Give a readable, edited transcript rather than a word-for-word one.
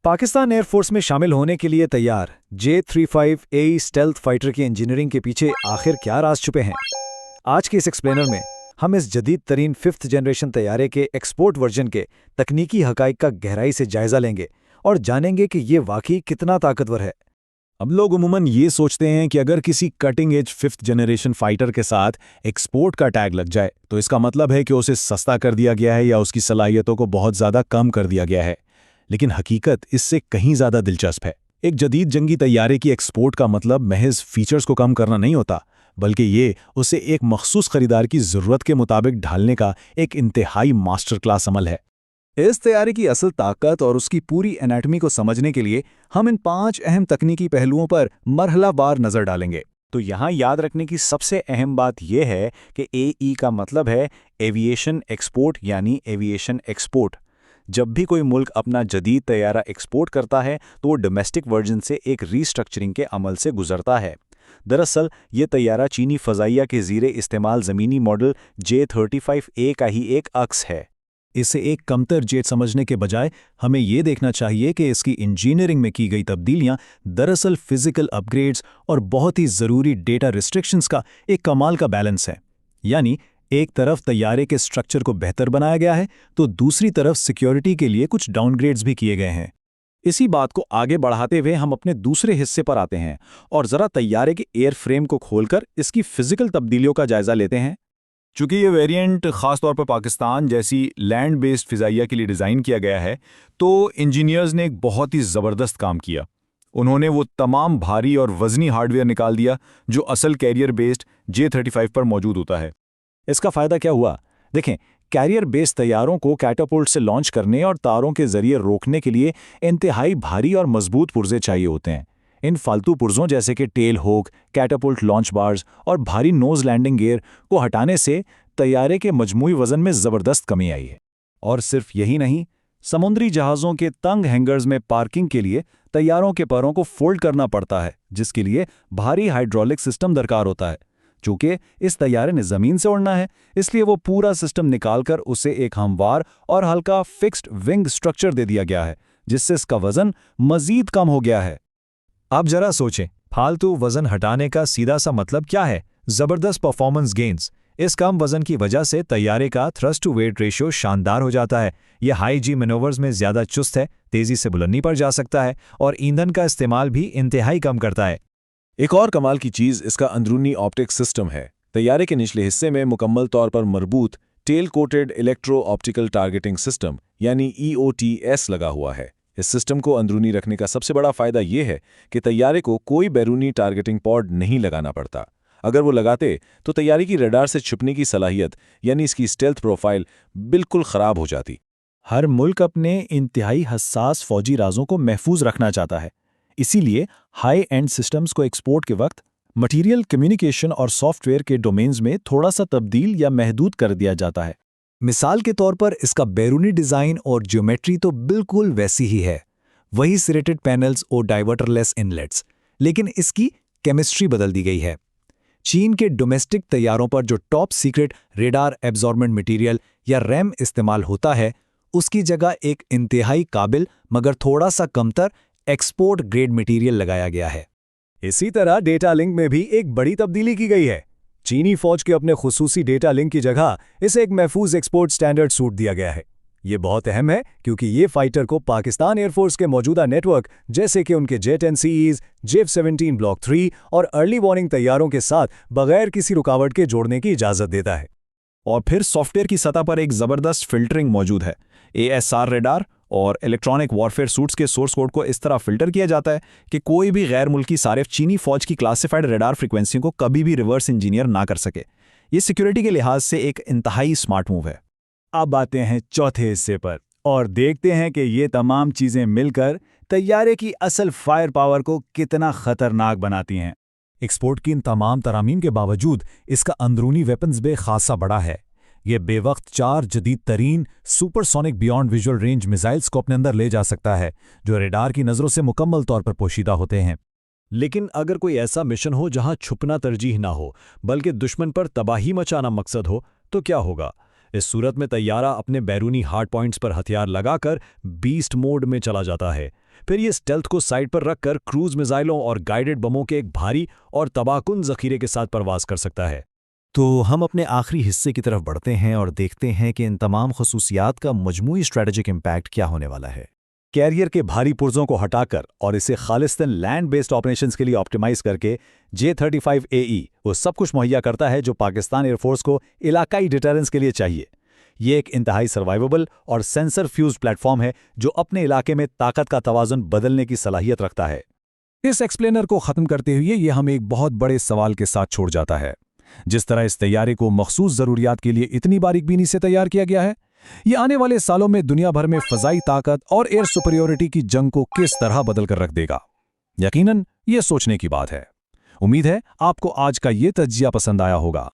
Pakistan air force में शामिल होने के लिए तैयार J-35A स्टेल्थ फाइटर की इंजीनियरिंग के पीछे आखिर क्या राज छुपे हैं। आज के इस एक्सप्लेनर में हम इस जदीद तरीन 5th जनरेशन तैयारे के एक्सपोर्ट वर्जन के तकनीकी हकाइक का गहराई से जायजा लेंगे और जानेंगे कि ये वाकई कितना ताकतवर है। अब लोग उमूमन ये सोचते हैं कि अगर किसी cutting edge 5th generation fighter के साथ एक्सपोर्ट का टैग लग जाए तो इसका मतलब है कि उसे सस्ता कर दिया गया है या उसकी सलाहियतों को बहुत ज़्यादा कम कर दिया गया है। लेकिन हकीकत इससे कहीं ज़्यादा दिलचस्प है। एक जदीद जंगी तैयारे की एक्सपोर्ट का मतलब महज फीचर्स को कम करना नहीं होता, बल्कि ये उसे एक मखसूस खरीदार की ज़रूरत के मुताबिक ढालने का एक इंतहाई मास्टर क्लास अमल है। इस तैयारी की असल ताकत और उसकी पूरी एनाटॉमी को समझने के लिए हम इन 5 अहम तकनीकी पहलुओं पर मरहलावार नज़र डालेंगे। तो यहाँ याद रखने की सबसे अहम बात यह है कि AE का मतलब है एविएशन एक्सपोर्ट, यानी एविएशन एक्सपोर्ट। जब भी कोई मुल्क अपना जदीद तैयारा एक्सपोर्ट करता है तो वो डोमेस्टिक वर्जन से एक रीस्ट्रक्चरिंग के अमल से गुजरता है। दरअसल ये तैयारा चीनी फ़ज़ाइया के ज़ीरे इस्तेमाल ज़मीनी मॉडल J-35A का ही एक अक्स है। इसे एक कमतर जेट समझने के बजाय हमें ये देखना चाहिए कि इसकी इंजीनियरिंग में की गई तब्दीलियां दरअसल फिजिकल अपग्रेड्स और बहुत ही ज़रूरी डेटा रिस्ट्रिक्शंस का एक कमाल का बैलेंस है। यानी एक तरफ तैयारे के स्ट्रक्चर को बेहतर बनाया गया है तो दूसरी तरफ सिक्योरिटी के लिए कुछ डाउनग्रेड्स भी किए गए हैं। इसी बात को आगे बढ़ाते हुए हम अपने दूसरे हिस्से पर आते हैं और ज़रा तैयारे के एयर फ्रेम को खोलकर इसकी फिजिकल तब्दीलियों का जायज़ा लेते हैं। चूंकि ये वेरिएंट ख़ासतौर पर पाकिस्तान जैसी लैंड बेस्ड फ़िज़ाइया के लिए डिज़ाइन किया गया है, तो इंजीनियर्स ने एक बहुत ही ज़बरदस्त काम किया। उन्होंने वो तमाम भारी और वज़नी हार्डवेयर निकाल दिया जो असल कैरियर बेस्ड J-35 पर मौजूद होता है। इसका फ़ायदा क्या हुआ? देखें, कैरियर बेस्ड तैयारों को कैटापुल्ट से लॉन्च करने और तारों के ज़रिए रोकने के लिए इंतहाई भारी और मजबूत पुर्जे चाहिए होते हैं। इन फालतू पुर्जों जैसे कि टेल होक, कैटापुल्ट लॉन्च बार्स और भारी नोज लैंडिंग गियर को हटाने से तैयारे के मजमूई वज़न में ज़बरदस्त कमी आई है। और सिर्फ यही नहीं, समुद्री जहाज़ों के तंग हैंगर्स में पार्किंग के लिए तैयारों के परों को फोल्ड करना पड़ता है, जिसके लिए भारी हाइड्रोलिक सिस्टम दरकार होता है। चूँकि इस तैयारे ने ज़मीन से उड़ना है, इसलिए वो पूरा सिस्टम निकालकर उसे एक हमवार और हल्का फिक्स्ड विंग स्ट्रक्चर दे दिया गया है, जिससे इसका वज़न मज़ीद कम हो गया है। अब जरा सोचें, फालतू वजन हटाने का सीधा सा मतलब क्या है? ज़बरदस्त परफॉर्मेंस गेन्स। इस कम वजन की वजह से तैयारे का थ्रस्ट टू वेट रेशियो शानदार हो जाता है। यह हाई जी मैनोवर्स में ज़्यादा चुस्त है, तेज़ी से बुलंदी पर जा सकता है और ईंधन का इस्तेमाल भी इंतहाई कम करता है। एक और कमाल की चीज़ इसका अंदरूनी ऑप्टिक सिस्टम है। तैयारे के निचले हिस्से में मुकम्मल तौर पर मरबूत टेल कोटेड इलेक्ट्रो ऑप्टिकल टारगेटिंग सिस्टम यानी EOTS लगा हुआ है। इस सिस्टम को अंदरूनी रखने का सबसे बड़ा फ़ायदा ये है कि तैयारे को कोई बैरूनी टारगेटिंग पॉड नहीं लगाना पड़ता। अगर वो लगाते तो तैयारे की रडार से छुपने की सलाहियत यानी इसकी स्टेल्थ प्रोफाइल बिल्कुल ख़राब हो जाती। हर मुल्क अपने इंतहाई हसास फौजी राजों को महफूज रखना चाहता है, इसीलिए हाई एंड सिस्टम्स को एक्सपोर्ट के वक्त मटीरियल, कम्युनिकेशन और सॉफ्टवेयर के डोमेन्स में थोड़ा सा तब्दील या महदूद कर दिया जाता है। मिसाल के तौर पर इसका बैरूनी डिज़ाइन और ज्योमेट्री तो बिल्कुल वैसी ही है, वही सिरेटेड पैनल्स और डाइवर्टरलेस इनलेट्स, लेकिन इसकी केमिस्ट्री बदल दी गई है। चीन के डोमेस्टिक तैयारों पर जो top secret radar absorbent material या रैम इस्तेमाल होता है, उसकी जगह एक इंतहाई काबिल मगर थोड़ा सा कमतर एक्सपोर्ट ग्रेड मटेरियल लगाया गया है। इसी तरह डेटा लिंक में भी एक बड़ी तब्दीली की गई है। चीनी फौज के अपने खुसूसी डेटा लिंक की जगह इसे एक महफूज एक्सपोर्ट स्टैंडर्ड सूट दिया गया है। ये बहुत अहम है क्योंकि ये फाइटर को पाकिस्तान एयरफोर्स के मौजूदा नेटवर्क जैसे कि उनके J-10Cs, JF-17 ब्लॉक 3 और अर्ली वार्निंग तैयारों के साथ बगैर किसी रुकावट के जोड़ने की इजाज़त देता है। और फिर सॉफ्टवेयर की सतह पर एक ज़बरदस्त फिल्टरिंग मौजूद है। ASR रेडार और इलेक्ट्रॉनिक वॉरफेयर सूट्स के सोर्स कोड को इस तरह फिल्टर किया जाता है कि कोई भी गैर मुल्की सारिफ चीनी फौज की क्लासिफाइड रेडार फ्रीक्वेंसी को कभी भी रिवर्स इंजीनियर ना कर सके। ये सिक्योरिटी के लिहाज से एक इंतहाई स्मार्ट मूव है। अब आते हैं चौथे हिस्से पर और देखते हैं कि ये तमाम चीज़ें मिलकर तैयारे की असल फायर पावर को कितना खतरनाक बनाती हैं। एक्सपोर्ट की इन तमाम तरामीम के बावजूद इसका अंदरूनी वेपन्स बे खासा बड़ा है। ये बेवक्त 4 जदीद तरीन supersonic beyond visual range missiles को अपने अंदर ले जा सकता है, जो रेडार की नज़रों से मुकम्मल तौर पर पोशीदा होते हैं। लेकिन अगर कोई ऐसा मिशन हो जहां छुपना तरजीह ना हो बल्कि दुश्मन पर तबाही मचाना मकसद हो, तो क्या होगा? इस सूरत में तैयारा अपने बैरूनी हार्ड पॉइंट्स पर हथियार लगाकर बीस्ट मोड में चला जाता है। फिर ये स्टेल्थ को साइड पर रखकर क्रूज मिसाइलों और गाइडेड बमों के एक भारी और तबाहकुन जखीरे के साथ परवाज कर सकता है। तो हम अपने आखिरी हिस्से की तरफ बढ़ते हैं और देखते हैं कि इन तमाम खसूसियात का मजमूई स्ट्रेटेजिक इम्पैक्ट क्या होने वाला है। कैरियर के भारी पुर्जों को हटाकर और इसे खालिस्तान लैंड बेस्ड ऑपरेशंस के लिए ऑप्टिमाइज करके J-35AE वो सब कुछ मुहैया करता है जो पाकिस्तान एयरफोर्स को इलाकाई डिटरेंस के लिए चाहिए। ये एक इंतहाई सर्वाइवेबल और सेंसर फ्यूज प्लेटफॉर्म है जो अपने इलाके में ताकत का तवाज़ुन बदलने की सलाहियत रखता है। इस एक्सप्लेनर को खत्म करते हुए ये हमें एक बहुत बड़े सवाल के साथ छोड़ जाता है। जिस तरह इस तैयारे को मखसूस ज़रूरियात के लिए इतनी बारीकबीनी से तैयार किया गया है, ये आने वाले सालों में दुनिया भर में फ़ज़ाई ताकत और एयर सुपरियोरिटी की जंग को किस तरह बदल कर रख देगा। यकीनन ये सोचने की बात है। उम्मीद है आपको आज का ये तज्जिया पसंद आया होगा।